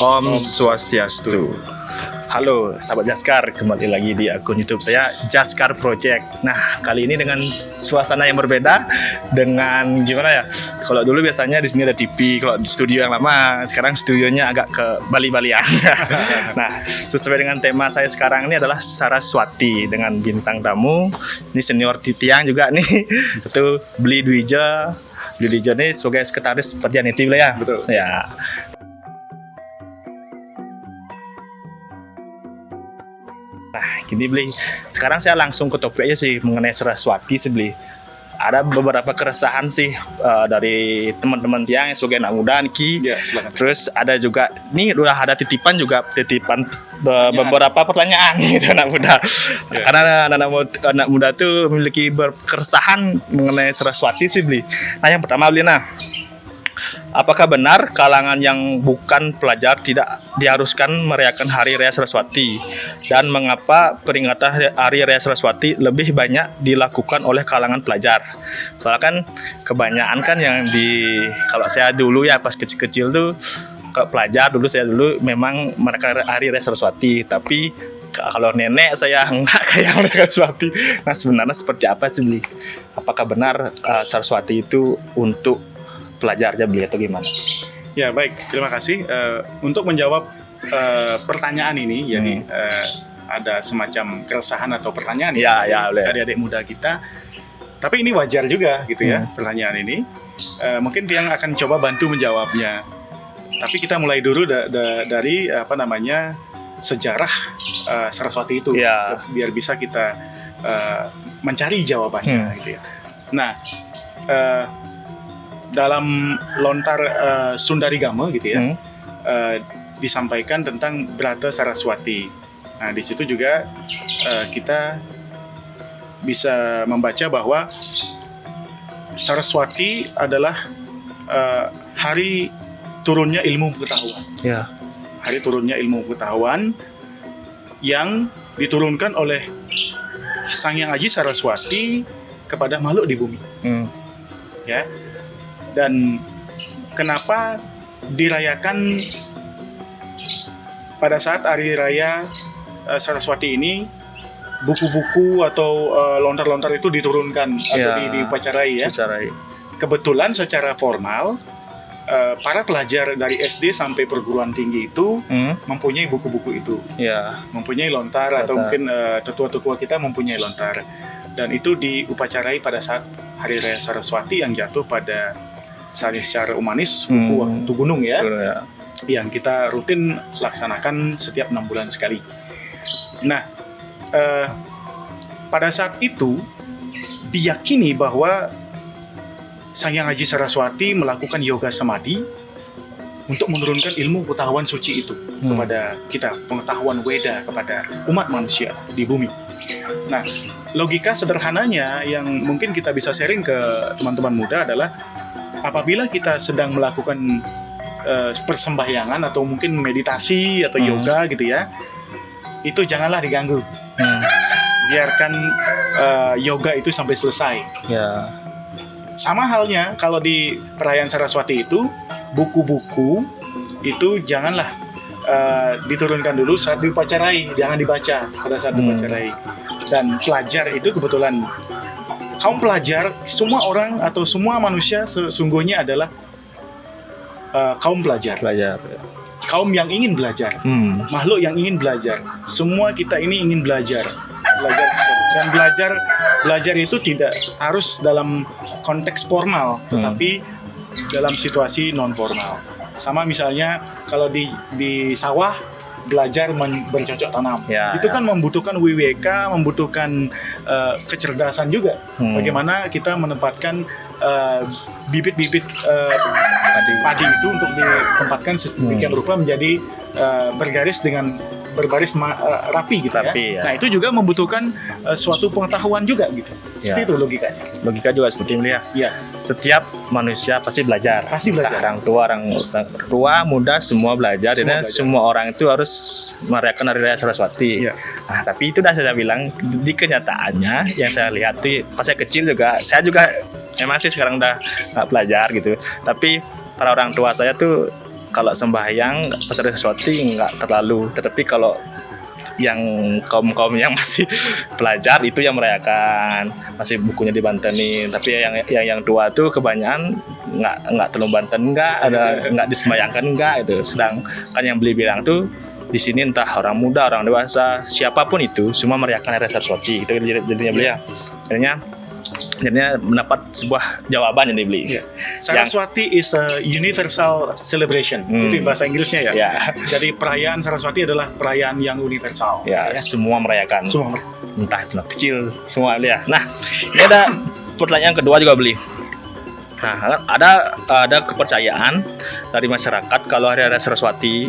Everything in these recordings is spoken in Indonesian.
Om Swastiastu. Halo sahabat Jaskar, kembali lagi di akun YouTube saya Jaskar Project. Nah, kali ini dengan suasana yang berbeda, dengan gimana ya? Kalau dulu biasanya di sini ada TV, kalau di studio yang lama, sekarang studionya agak ke Bali-Balian. Nah, sesuai dengan tema saya sekarang ini adalah Saraswati dengan bintang tamu. Ini senior Titiang juga nih, itu Bli Dwija. Bli Dwija ini sebagai sekretaris Perjaniti ya. Betul. Ya. Nah, gini Bli, sekarang saya langsung ke topik aja sih mengenai Saraswati sih Bli. Ada beberapa keresahan sih dari teman-teman Tiang yang sebagai anak muda Ki. Ya, silakan. Terus ada juga, nih udah ada titipan beberapa pertanyaan gitu anak muda. Ya. Karena anak muda tuh memiliki keresahan mengenai Saraswati sih Bli. Nah, yang pertama Bli, apakah benar kalangan yang bukan pelajar tidak diharuskan merayakan Hari Raya Saraswati? Dan mengapa peringatan Hari Raya Saraswati lebih banyak dilakukan oleh kalangan pelajar? Soalnya kan kebanyakan kan yang kalau saya dulu ya pas kecil-kecil tuh ke pelajar saya dulu memang merayakan Hari Raya Saraswati, tapi kalau nenek saya enggak kayak mereka Saraswati. Nah, sebenarnya seperti apa sih Bli? Apakah benar Saraswati itu untuk pelajar aja Bli atau gimana? Ya, baik, terima kasih. Untuk menjawab pertanyaan ini, jadi ada semacam keresahan atau pertanyaan ya, adik-adik muda kita. Tapi ini wajar juga gitu ya, pertanyaan ini. Mungkin Tiang akan coba bantu menjawabnya. Tapi kita mulai dulu dari sejarah Saraswati itu, biar bisa kita mencari jawabannya gitu ya. Nah, dalam lontar Sundarigama gitu ya, disampaikan tentang Brata Saraswati. Nah, di situ juga kita bisa membaca bahwa Saraswati adalah hari turunnya ilmu pengetahuan. Ya. Hari turunnya ilmu pengetahuan yang diturunkan oleh Sang Hyang Aji Saraswati kepada makhluk di bumi. Ya. Dan kenapa dirayakan pada saat hari raya Saraswati ini, buku-buku atau lontar-lontar itu diturunkan atau diupacarai ya. Kebetulan secara formal para pelajar dari SD sampai perguruan tinggi itu mempunyai buku-buku itu, mempunyai lontar atau mungkin tetua-tetua kita mempunyai lontar, dan itu diupacarai pada saat hari raya Saraswati yang jatuh pada secara humanis waktu gunung ya, yang kita rutin laksanakan setiap 6 bulan sekali. Nah, pada saat itu diyakini bahwa Sang Hyang Aji Saraswati melakukan yoga samadhi untuk menurunkan ilmu pengetahuan suci itu kepada kita, pengetahuan Weda kepada umat manusia di bumi. Nah, logika sederhananya yang mungkin kita bisa sharing ke teman-teman muda adalah apabila kita sedang melakukan persembahyangan atau mungkin meditasi atau yoga gitu ya, itu janganlah diganggu. Biarkan yoga itu sampai selesai. Sama halnya kalau di perayaan Saraswati itu, buku-buku itu janganlah diturunkan dulu saat diupacarai, jangan dibaca pada saat diupacarai. Dan pelajar itu kebetulan kaum pelajar, semua orang atau semua manusia sesungguhnya adalah kaum pelajar. Kaum yang ingin belajar, makhluk yang ingin belajar. Semua kita ini ingin belajar. Dan belajar itu tidak harus dalam konteks formal, tetapi dalam situasi non formal. Sama misalnya kalau di sawah belajar bercocok tanam, itu kan membutuhkan wiweka, membutuhkan kecerdasan juga. Bagaimana kita menempatkan bibit-bibit padi itu untuk ditempatkan sedemikian rupa menjadi berbaris rapi gitu ya. Nah, itu juga membutuhkan suatu pengetahuan juga gitu. Seperti itu logikanya. Logika juga seperti ini ya. Setiap manusia pasti belajar. Orang tua, muda semua belajar. Dan semua orang itu harus merayakan Hari Raya Saraswati. Nah, tapi itu dah saya bilang di kenyataannya yang saya lihat tuh pas saya kecil juga, saya juga memang sih sekarang udah nggak belajar gitu. Tapi para orang tua saya tuh kalau sembahyang pas hari Saraswati nggak terlalu, tetapi kalau yang kaum yang masih pelajar itu yang merayakan, masih bukunya dibantenin. Tapi yang tua tuh kebanyakan nggak terlalu banten, nggak disembayangkan nggak itu. Sedang kan yang beli bilang tuh di sini entah orang muda, orang dewasa, siapapun itu semua merayakan hari Saraswati. Itu jadinya beli ya. Jadinya mendapat sebuah jawaban yang dibeli. Yeah. Saraswati is a universal celebration. Itu bahasa Inggrisnya ya. Yeah. Jadi perayaan Saraswati adalah perayaan yang universal. Ya, semua merayakan. Semua. Entah itu anak kecil, semua ya. Nah, ini ada pertanyaan kedua juga beli. Nah, ada kepercayaan dari masyarakat kalau hari raya Saraswati,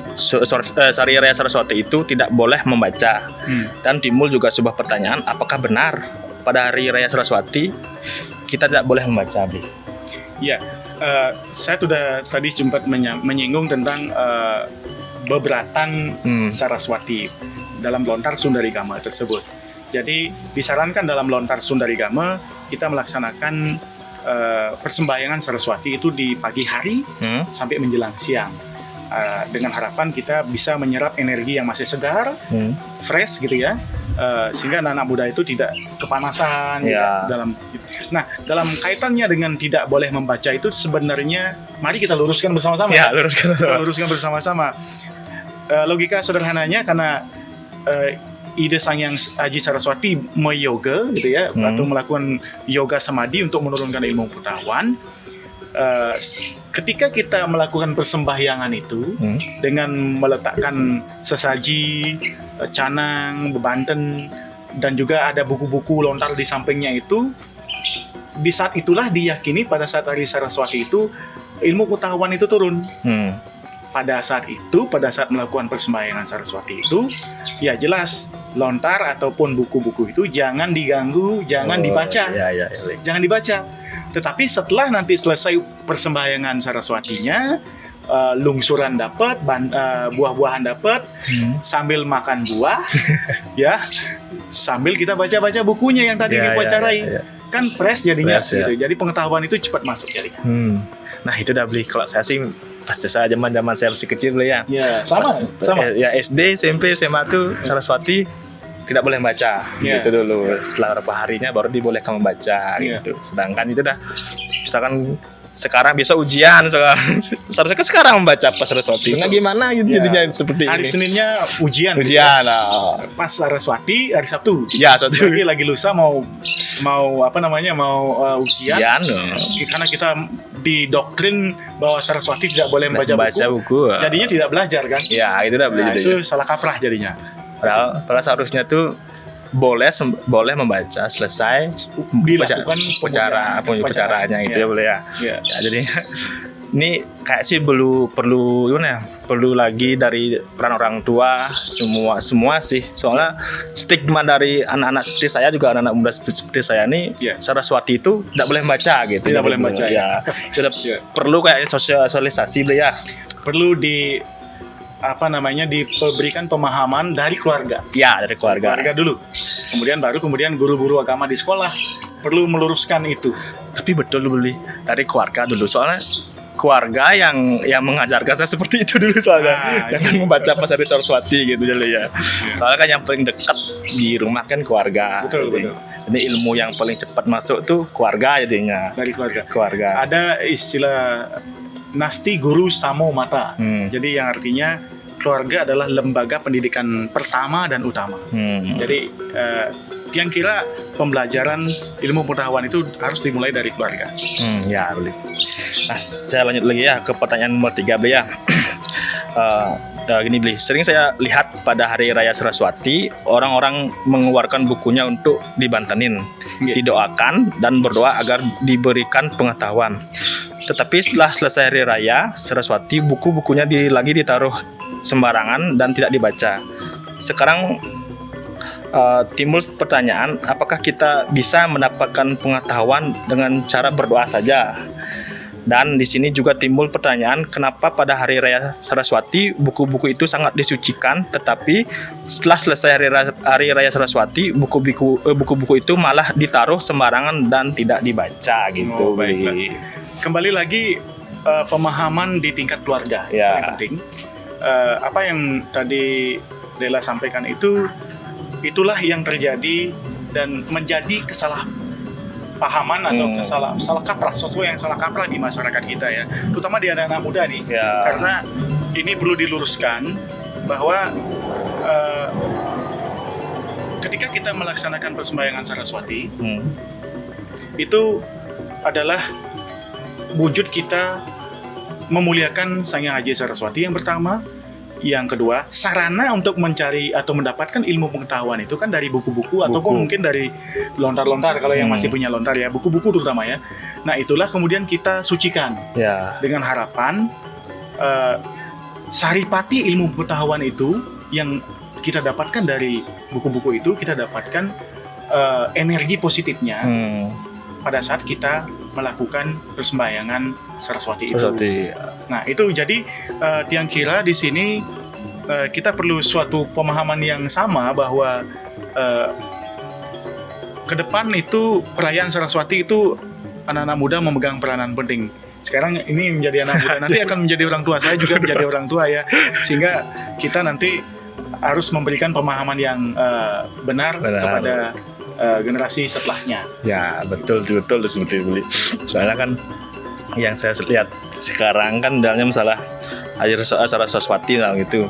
hari raya Saraswati itu tidak boleh membaca. Dan timbul juga sebuah pertanyaan, apakah benar pada hari raya Saraswati kita tidak boleh membaca, Bli? Ya, saya sudah tadi sempat menyinggung tentang beberatan Saraswati dalam lontar Sundarigama tersebut. Jadi disarankan dalam lontar Sundarigama kita melaksanakan persembahyangan Saraswati itu di pagi hari sampai menjelang siang. Dengan harapan kita bisa menyerap energi yang masih segar, fresh gitu ya, sehingga anak-anak muda itu tidak kepanasan dalam kaitannya dengan tidak boleh membaca itu sebenarnya mari kita luruskan bersama-sama. Ya, luruskan bersama-sama. Logika sederhananya karena ide Sang Hyang Aji Saraswati meyoga gitu ya, atau melakukan yoga samadhi untuk menurunkan ilmu pengetahuan. Ketika kita melakukan persembahyangan itu dengan meletakkan sesaji, canang, bebanten, dan juga ada buku-buku lontar di sampingnya itu, di saat itulah diyakini pada saat hari Saraswati itu ilmu pengetahuan itu turun. Pada saat melakukan persembahyangan Saraswati itu, ya jelas lontar ataupun buku-buku itu jangan diganggu, jangan dibaca, jangan dibaca. Tetapi setelah nanti selesai persembahyangan Saraswatinya, lungsuran dapat, buah-buahan dapat, sambil makan buah, ya, sambil kita baca-baca bukunya yang tadi dibacarai, kan fresh jadinya, gitu. Jadi pengetahuan itu cepat masuk jadinya. Nah itu udah beli. Kalau saya sih pasti saya zaman saya masih kecil beli ya. Sama. Ya SD, SMP, SMA tuh Saraswati tidak boleh membaca gitu dulu. Setelah beberapa harinya baru dibolehkan membaca gitu. Sedangkan itu dah misalkan sekarang bisa ujian seharusnya sekarang membaca pas Saraswati. Nah gimana gitu jadinya seperti hari ini. Seninnya ujian Pas Saraswati hari Sabtu. Ya, Sabtu. Lagi lusa mau ujian. Karena kita didoktrin bahwa Saraswati tidak boleh membaca buku. Jadinya tidak belajar kan? Ya, itu udah belajar. Itu salah kaprah jadinya. Padahal seharusnya tuh boleh membaca selesai dilakukan upacaranya gitu ya boleh ya. Ya jadi ini kayak sih perlu lagi dari peran orang tua semua sih, soalnya stigma dari anak-anak seperti saya juga anak-anak muda seperti saya nih Saraswati itu tidak boleh membaca gitu, tidak boleh membaca ya. Perlu kayak sosialisasi ya, perlu diberikan pemahaman dari keluarga. Ya, dari keluarga dulu. Kemudian guru-guru agama di sekolah perlu meluruskan itu. Tapi betul beli dari keluarga dulu, soalnya keluarga yang mengajarkan saya seperti itu dulu soalnya. Jangan membaca pas hari Saraswati gitu jadi ya. Soalnya kan yang paling dekat di rumah kan keluarga. Betul. Ini ilmu yang paling cepat masuk tuh keluarga jadinya. Dari keluarga. Ada istilah Nasti Guru Samo Mata. Jadi yang artinya keluarga adalah lembaga pendidikan pertama dan utama. Jadi yang kira pembelajaran ilmu pengetahuan itu harus dimulai dari keluarga. Ya, boleh. Nah, saya lanjut lagi ya ke pertanyaan nomor 3 Bli ya. Gini Bli, sering saya lihat pada hari raya Saraswati orang-orang mengeluarkan bukunya untuk dibantenin, didoakan dan berdoa agar diberikan pengetahuan. Tetapi setelah selesai hari raya Saraswati, buku-bukunya lagi ditaruh sembarangan dan tidak dibaca. Sekarang timbul pertanyaan, apakah kita bisa mendapatkan pengetahuan dengan cara berdoa saja? Dan di sini juga timbul pertanyaan, kenapa pada hari raya Saraswati buku-buku itu sangat disucikan, tetapi setelah selesai hari raya Saraswati buku-buku itu malah ditaruh sembarangan dan tidak dibaca gitu. Baiklah. Kembali lagi pemahaman di tingkat keluarga paling penting. Apa yang tadi Dela sampaikan itulah yang terjadi dan menjadi kesalahpahaman atau salah kaprah, sesuatu yang salah kaprah di masyarakat kita ya, terutama di anak-anak muda nih. Karena ini perlu diluruskan bahwa ketika kita melaksanakan persembahyangan Saraswati, itu adalah wujud kita memuliakan Sang Hyang Aji Saraswati yang pertama. Yang kedua, sarana untuk mencari atau mendapatkan ilmu pengetahuan itu kan dari buku-buku ataupun mungkin dari lontar-lontar kalau yang masih punya lontar ya, buku-buku terutama ya. Nah itulah kemudian kita sucikan dengan harapan saripati ilmu pengetahuan itu yang kita dapatkan dari buku-buku itu, kita dapatkan energi positifnya pada saat kita melakukan persembahyangan Saraswati itu. Nah itu jadi Tiang Kira di sini kita perlu suatu pemahaman yang sama bahwa ke depan itu perayaan Saraswati itu anak-anak muda memegang peranan penting. Sekarang ini menjadi anak muda, nanti akan menjadi orang tua. Saya juga menjadi orang tua ya, sehingga kita nanti harus memberikan pemahaman yang benar kepada generasi setelahnya. Ya betul seperti itu. Soalnya kan yang saya lihat sekarang kan dalamnya masalah hari Saraswati lah gitu.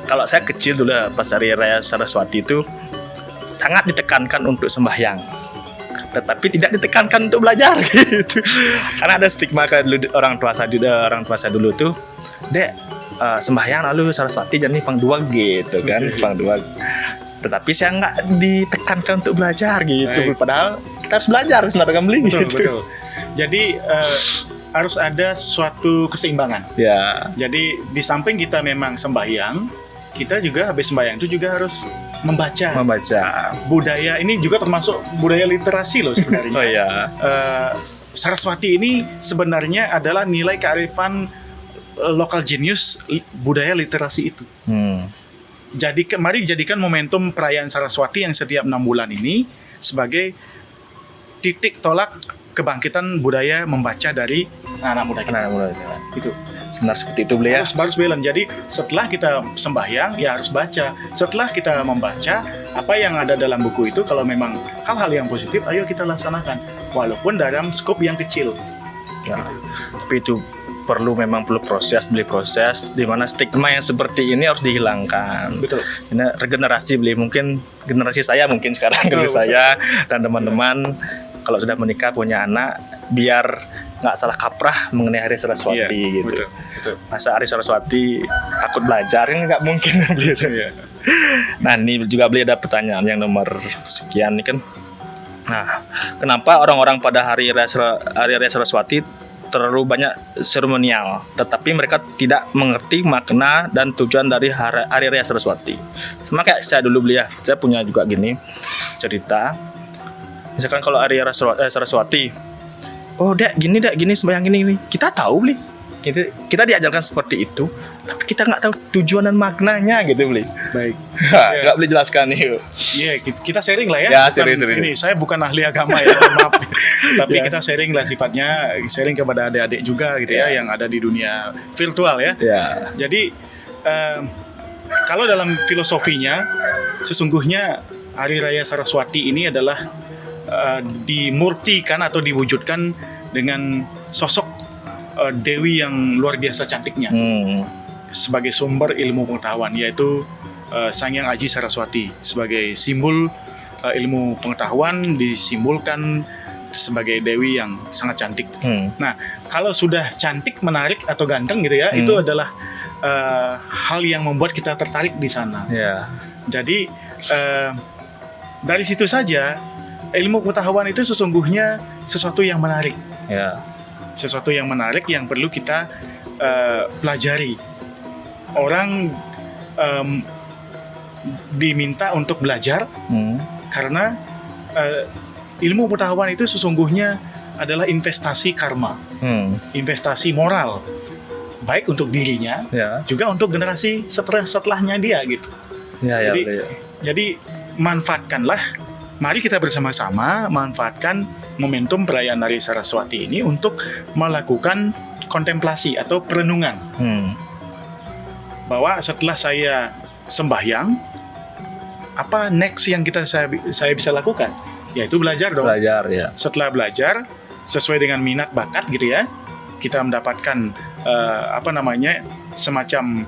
Kalau saya kecil dulu pas hari raya Saraswati itu sangat ditekankan untuk sembahyang, tetapi tidak ditekankan untuk belajar gitu. Karena ada stigma ke orang tua saya dulu tuh, Dek, sembahyang lalu Saraswati jadi pang 2 gitu kan, pang 2. Tetapi saya nggak ditekankan untuk belajar gitu. Padahal kita harus belajar, harus mendapatkan beli. Betul. Jadi harus ada suatu keseimbangan. Ya. Jadi di samping kita memang sembahyang, kita juga habis sembahyang itu juga harus membaca. Budaya ini juga termasuk budaya literasi loh sebenarnya. Saraswati ini sebenarnya adalah nilai kearifan lokal genius budaya literasi itu. Jadi mari jadikan momentum perayaan Saraswati yang setiap 6 bulan ini sebagai titik tolak kebangkitan budaya membaca dari anak muda kita. Itu sebenarnya seperti itu beliau. Harus balance. Jadi setelah kita sembahyang ya harus baca. Setelah kita membaca apa yang ada dalam buku itu, kalau memang hal-hal yang positif, ayo kita laksanakan walaupun dalam skop yang kecil. Ya. Tapi itu perlu proses di mana stigma yang seperti ini harus dihilangkan. Betul. Ini regenerasi mungkin generasi saya sekarang saya dan teman-teman kalau sudah menikah punya anak biar nggak salah kaprah mengenai hari Saraswati gitu. Betul. Masa hari Saraswati takut belajar kan nggak mungkin gitu. Nah ini juga beliau ada pertanyaan yang nomor sekian nih kan. Nah kenapa orang-orang pada hari raya Saraswati terlalu banyak seremonial, tetapi mereka tidak mengerti makna dan tujuan dari hari raya Saraswati. Sama kayak saya dulu saya punya juga gini cerita. Misalkan kalau hari raya Saraswati, Dek gini sembahyang gini. Kita tahu beli, kita diajarkan seperti itu, tapi kita nggak tahu tujuan dan maknanya gitu beli. Baik. Nggak boleh jelaskan nih. Iya, kita sharing lah ya. Ya sharing. Ini saya bukan ahli agama ya, maaf. Tapi kita sharing lah sifatnya, sharing kepada adik-adik juga gitu ya, yang ada di dunia virtual ya. Jadi kalau dalam filosofinya, sesungguhnya hari raya Saraswati ini adalah dimurtikan atau diwujudkan dengan sosok dewi yang luar biasa cantiknya sebagai sumber ilmu pengetahuan, yaitu Sang Hyang Aji Saraswati sebagai simbol ilmu pengetahuan, disimbolkan sebagai dewi yang sangat cantik. Nah, kalau sudah cantik, menarik atau ganteng gitu ya, itu adalah hal yang membuat kita tertarik di sana. Jadi dari situ saja ilmu pengetahuan itu sesungguhnya sesuatu yang menarik. Sesuatu yang menarik yang perlu kita pelajari. Orang diminta untuk belajar karena ilmu pengetahuan itu sesungguhnya adalah investasi karma, investasi moral, baik untuk dirinya, juga untuk generasi setelahnya dia gitu. Jadi manfaatkanlah mari kita bersama-sama manfaatkan momentum perayaan Hari Saraswati ini untuk melakukan kontemplasi atau perenungan. Bahwa setelah saya sembahyang, apa next yang saya bisa lakukan? Yaitu belajar dong. Belajar ya. Setelah belajar sesuai dengan minat bakat gitu ya, kita mendapatkan semacam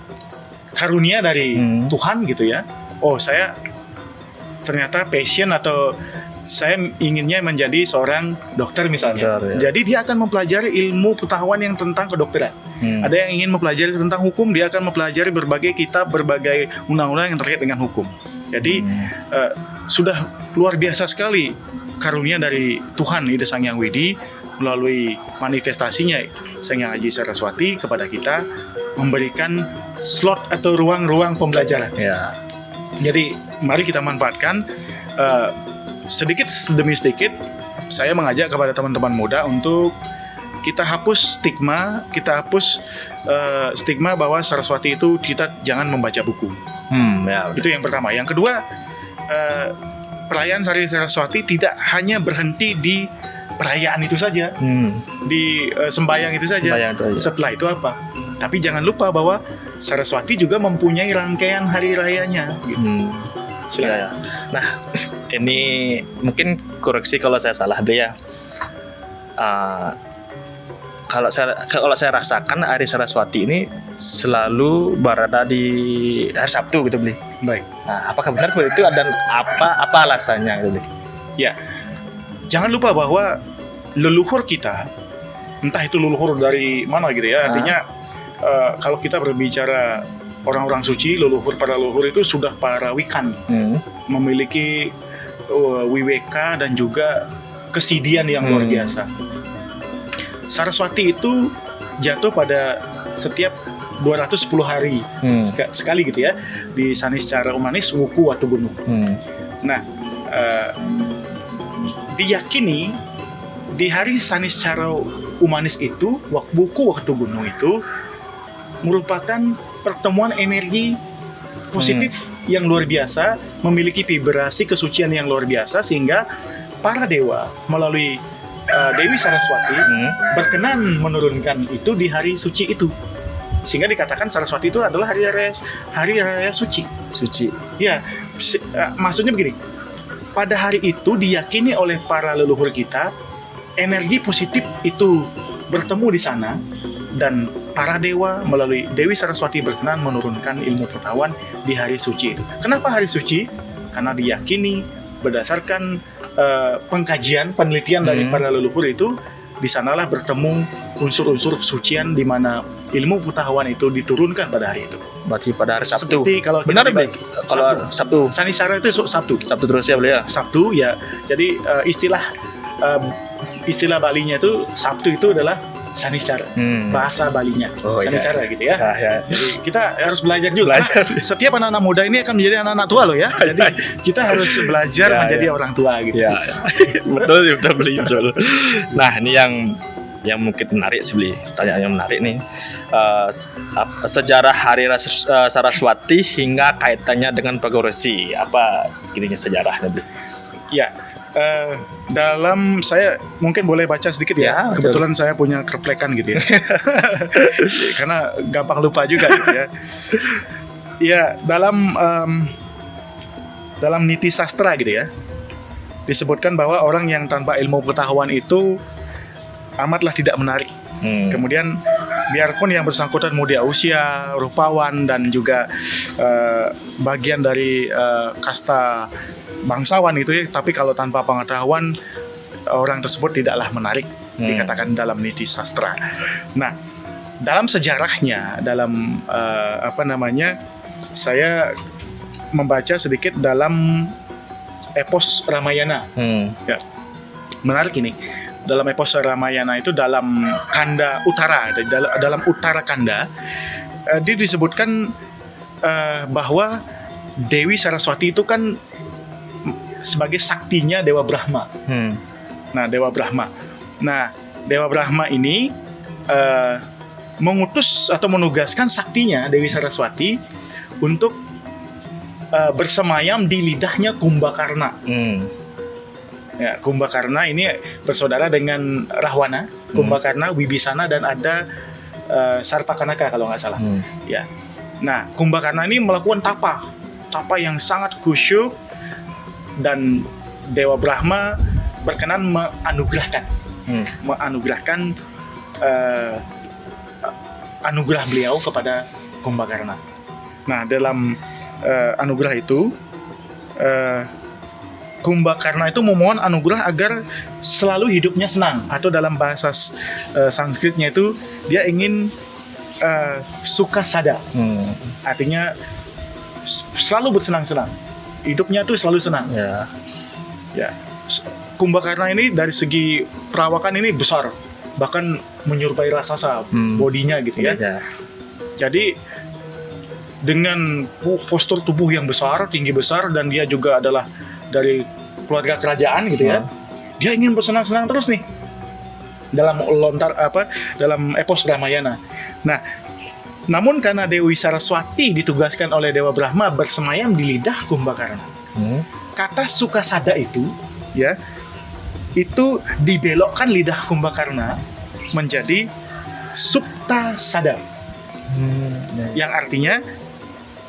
karunia dari Tuhan gitu ya. Oh, saya ternyata passion atau saya inginnya menjadi seorang dokter misalnya. Dokter, ya. Jadi dia akan mempelajari ilmu pengetahuan yang tentang kedokteran. Ada yang ingin mempelajari tentang hukum, dia akan mempelajari berbagai kitab, berbagai undang-undang yang terkait dengan hukum. Jadi sudah luar biasa sekali karunia dari Tuhan Ida Sang Hyang Widi melalui manifestasinya Sang Hyang Haji Saraswati kepada kita, memberikan slot atau ruang-ruang pembelajaran. Ya. Jadi mari kita manfaatkan. Sedikit demi sedikit saya mengajak kepada teman-teman muda untuk kita hapus stigma bahwa Saraswati itu kita jangan membaca buku. Ya, itu yang pertama. Yang kedua, perayaan Hari Saraswati tidak hanya berhenti di perayaan itu saja, di sembahyang itu saja. Setelah itu apa? Tapi jangan lupa bahwa Saraswati juga mempunyai rangkaian hari rayanya. Gitu. Ya. Nah, ini mungkin koreksi kalau saya salah deh ya. Kalau saya rasakan Hari Saraswati ini selalu berada di hari Sabtu gitu, Bli. Baik. Nah, apakah benar seperti itu dan apa alasannya gitu, Bli? Ya. Jangan lupa bahwa leluhur kita, entah itu leluhur dari mana gitu ya. Artinya kalau kita berbicara orang-orang suci, para leluhur itu sudah para wikan, memiliki wiweka dan juga kesidian yang luar biasa. Saraswati itu jatuh pada setiap 210 hari sekali gitu ya, di Saniscara Umanis Wuku Watu Gunung. Nah, diyakini di hari Saniscara Umanis itu, Wuku Watu Gunung itu merupakan pertemuan energi positif yang luar biasa, memiliki vibrasi kesucian yang luar biasa, sehingga para dewa melalui Dewi Saraswati berkenan menurunkan itu di hari suci itu, sehingga dikatakan Saraswati itu adalah hari raya suci. Ya, maksudnya begini, pada hari itu diyakini oleh para leluhur kita, energi positif itu bertemu di sana, dan para dewa melalui Dewi Saraswati berkenan menurunkan ilmu pengetahuan di hari suci itu. Kenapa hari suci? Karena diyakini berdasarkan penelitian dari para leluhur itu, di sanalah bertemu unsur-unsur kesucian di mana ilmu pengetahuan itu diturunkan pada hari itu. Berarti pada hari Sabtu. Seperti kalau benar baik. Kalau Sabtu. Sanisara itu Sabtu. Sabtu terus ya, boleh ya. Sabtu ya. Jadi istilah Balinya itu Sabtu itu adalah Saniscara, bahasa Balinya, Saniscara gitu ya. Jadi kita harus belajar juga. Setiap anak-anak muda ini akan menjadi anak-anak tua loh ya. Jadi kita harus belajar menjadi orang tua gitu. Betul. Nah, ini yang mungkin menarik sih, Bli. Pertanyaan yang menarik nih. Sejarah Hari Saraswati hingga kaitannya dengan Pagorosi. Apa segininya sejarahnya, Bli? Ya. Dalam saya mungkin boleh baca sedikit ya. Kebetulan saya punya keplekan gitu ya. Karena gampang lupa juga gitu ya. Ya, dalam niti sastra gitu ya, disebutkan bahwa orang yang tanpa ilmu pengetahuan itu amatlah tidak menarik. Kemudian biarpun yang bersangkutan muda usia, rupawan, dan juga bagian dari kasta bangsawan itu ya, tapi kalau tanpa pengetahuan orang tersebut tidaklah menarik, dikatakan dalam niti sastra. Nah, dalam sejarahnya, dalam saya membaca sedikit dalam epos Ramayana. Ya, menarik ini. Dalam epos Ramayana itu, dalam Kanda Utara, dalam Utara Kanda, dia disebutkan bahwa Dewi Saraswati itu kan sebagai saktinya Dewa Brahma. Nah, Dewa Brahma ini mengutus atau menugaskan saktinya Dewi Saraswati untuk bersemayam di lidahnya Kumbakarna. Ya, Kumbakarna ini bersaudara dengan Rahwana, Kumbakarna, Wibisana, dan ada Sarpakanaka kalau nggak salah. Ya. Nah, Kumbakarna ini melakukan tapa yang sangat khusyuk, dan Dewa Brahma berkenan menganugerahkan anugerah beliau kepada Kumbakarna. Nah, dalam anugerah itu Kumbakarna itu memohon anugerah agar selalu hidupnya senang, atau dalam bahasa Sanskritnya itu dia ingin suka sada, artinya selalu bersenang-senang, hidupnya tuh selalu senang. Ya, Kumbakarna ini dari segi perawakan ini besar, bahkan menyerupai raksasa bodinya gitu ya. Jadi dengan postur tubuh yang besar, tinggi besar, dan dia juga adalah dari keluarga kerajaan gitu ya. Dia ingin bersenang-senang terus nih dalam dalam epos Ramayana. Nah, namun karena Dewi Saraswati ditugaskan oleh Dewa Brahma bersemayam di lidah Kumbakarna, kata sukasada itu ya, itu dibelokkan lidah Kumbakarna menjadi suptasada, yang artinya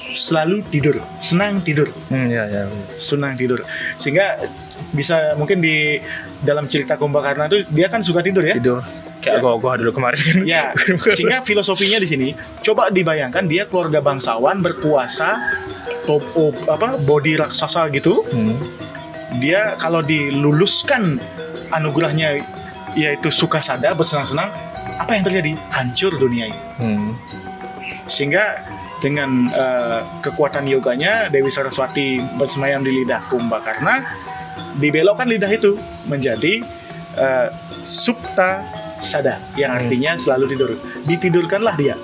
selalu tidur, senang tidur. Senang tidur. Sehingga bisa mungkin di dalam cerita Kumbakarna itu dia kan suka tidur ya. Tidur. Kayak gua dulu kemarin kan. Ya. Sehingga filosofinya di sini coba dibayangkan dia keluarga bangsawan berkuasa, body raksasa gitu. Dia kalau diluluskan anugerahnya yaitu sukasada, bersenang-senang, apa yang terjadi? Hancur dunia ini. Sehingga dengan kekuatan yoganya Dewi Saraswati bersemayam di lidah Kumbakarna, dibelokkan lidah itu menjadi supta sada, yang artinya selalu tidur. Ditidurkanlah dia,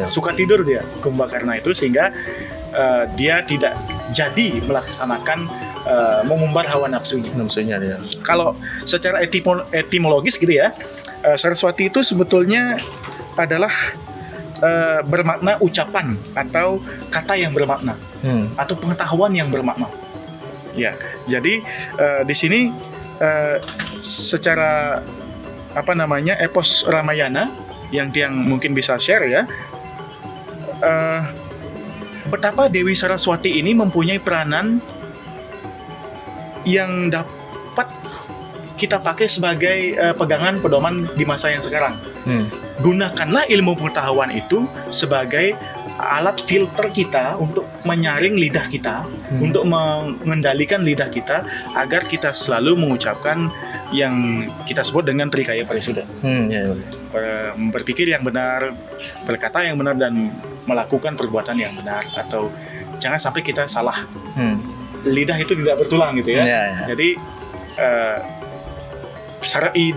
suka tidur dia Kumbakarna itu, sehingga dia tidak jadi melaksanakan mengumbar hawa nafsunya dia. Kalau secara etimologis gitu ya, Saraswati itu sebetulnya adalah bermakna ucapan atau kata yang bermakna, atau pengetahuan yang bermakna. Ya, jadi di sini secara epos Ramayana yang mungkin bisa share ya, betapa Dewi Saraswati ini mempunyai peranan yang dapat kita pakai sebagai pegangan pedoman di masa yang sekarang. Gunakanlah ilmu pengetahuan itu sebagai alat filter kita untuk menyaring lidah kita, untuk mengendalikan lidah kita agar kita selalu mengucapkan yang kita sebut dengan trikaya parisuddha. Berpikir yang benar, berkata yang benar, dan melakukan perbuatan yang benar, atau jangan sampai kita salah. Lidah itu tidak bertulang gitu ya. Jadi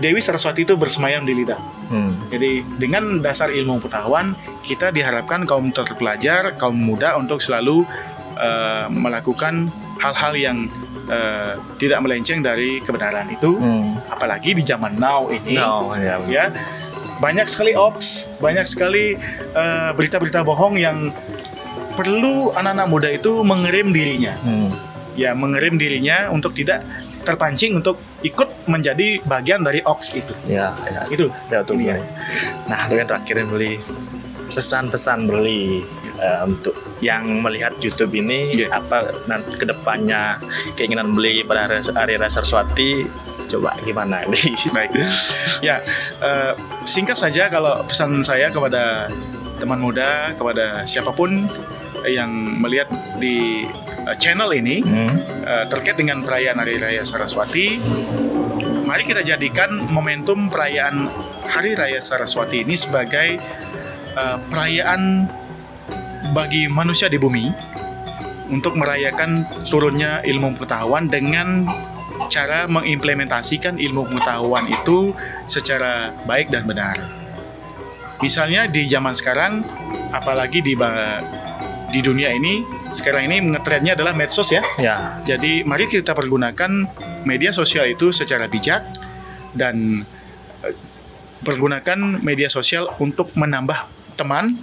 Dewi Saraswati itu bersemayam di lidah. Jadi dengan dasar ilmu pengetahuan, kita diharapkan kaum terpelajar, kaum muda untuk selalu melakukan hal-hal yang tidak melenceng dari kebenaran itu. Apalagi di zaman now ini, ya banyak sekali hoax, banyak sekali berita-berita bohong yang perlu anak-anak muda itu mengerem dirinya. Mengerem dirinya untuk tidak terpancing untuk ikut menjadi bagian dari hoax itu. Itu. Betul. Nah, itu yang terakhir beli pesan-pesan beli untuk yang melihat YouTube ini, apa nanti kedepannya keinginan beli pada Hari Raya Saraswati, coba gimana beli? Baik. Singkat saja kalau pesan saya kepada teman muda, kepada siapapun yang melihat di channel ini terkait dengan perayaan Hari Raya Saraswati, mari kita jadikan momentum perayaan Hari Raya Saraswati ini sebagai perayaan bagi manusia di bumi untuk merayakan turunnya ilmu pengetahuan dengan cara mengimplementasikan ilmu pengetahuan itu secara baik dan benar. Misalnya di zaman sekarang, apalagi di dunia ini, sekarang ini ngetrennya adalah medsos ya. Jadi mari kita pergunakan media sosial itu secara bijak, dan pergunakan media sosial untuk menambah teman,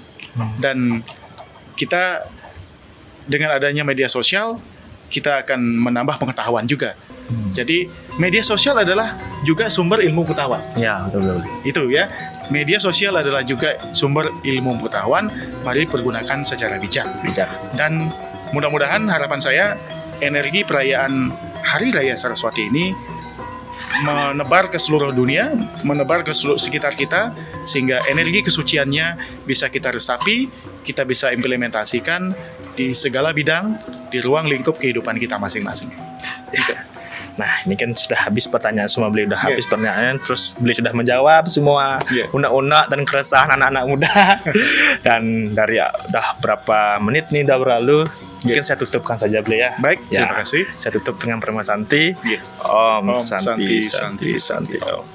dan kita dengan adanya media sosial kita akan menambah pengetahuan juga. Jadi media sosial adalah juga sumber ilmu pengetahuan. Ya, betul. Itu ya. Media sosial adalah juga sumber ilmu pengetahuan. Mari pergunakan secara bijak. Dan mudah-mudahan harapan saya energi perayaan Hari Raya Saraswati ini menebar ke seluruh dunia, menebar ke seluruh sekitar kita, sehingga energi kesuciannya bisa kita resapi, kita bisa implementasikan di segala bidang, di ruang lingkup kehidupan kita masing-masing. Nah, ini kan sudah habis pertanyaan semua, beliau sudah habis pertanyaan, terus beliau sudah menjawab semua unek-unek dan keresahan anak-anak muda. Dan dari udah berapa menit nih udah berlalu, mungkin saya tutupkan saja beliau ya. Baik, ya, terima kasih. Saya tutup dengan Perma Santi. Yeah. Om Santi, Santi, Santi, Om.